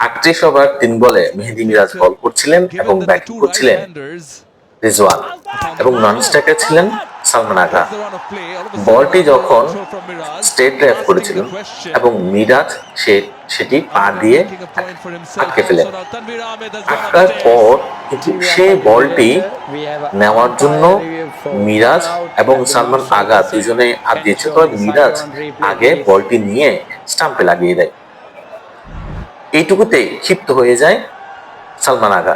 ৩৮ over ৩ বলে মেহেদী মিরাজ বল করছিলেন এবং ব্যাটিং করছিলেন রিজওয়ান এবং নন স্ট্রাইকার ছিলেন সালমান আগা। বলটি যখন স্ট্রেট ড্রাইভ করেছিলেন এবং মিরাজ সেটি পা দিয়ে আটকে ফেলেন। আটকার পর কিন্তু সেই বলটি নেওয়ার জন্য মিরাজ এবং সালমান আগা দুজনে হাত দিয়েছে, তবে মিরাজ আগে বলটি নিয়ে স্টাম্পে লাগিয়ে দেয়। এইটুকুতেই ক্ষিপ্ত হয়ে যায় সালমান আগা।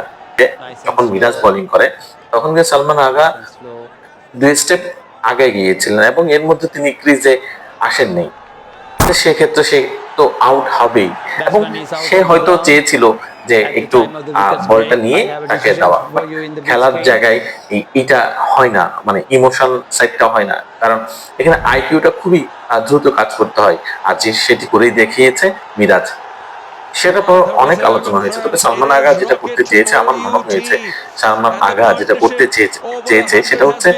যখন মিরাজ বোলিং করে তখন সালমান আগা 2 স্টেপ আগে গিয়েছিলেন এবং এর মধ্যে তিনি ক্রিজে আসেননি। সেক্ষেত্রে সে তো আউট হবেই এবং সে হয়তো চেয়েছিল যে একটু বলটা নিয়ে তাকে দেওয়া। খেলার জায়গায় এটা হয় না, মানে ইমোশন সাইডটা হয় না, কারণ এখানে আইকিউটা খুবই দ্রুত কাজ করতে হয়, আর যে সেটি করেই দেখিয়েছে মিরাজ। সেটা তো অনেক আলোচনা হয়েছে, তবে সালমান আগা যেটা করতে চেয়েছে, আমার মনে হয়েছে সালমান আগা যেটা করতে চেয়েছে সেটা হচ্ছে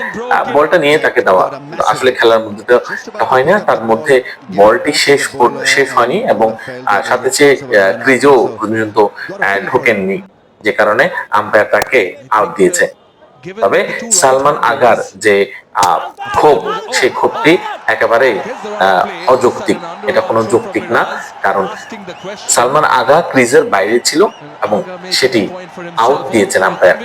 বলটা নিয়ে তাকে দেওয়া। আসলে খেলার মধ্যে তো হয় না, তার মধ্যে বলটি শেষ হয়নি এবং সাথে সে ক্রিজও পর্যন্ত ঢোকেননি, যে কারণে আম্পায়ার তাকে আউট দিয়েছে। তবে সালমান আগার যে ক্ষোভ, সেই ক্ষোভটি একেবারেই অযৌক্তিক, এটা কোনো যৌক্তিক না, কারণ সালমান আগা ক্রিজের বাইরে ছিল এবং সেটি আউট দিয়েছেন আম্পায়ার।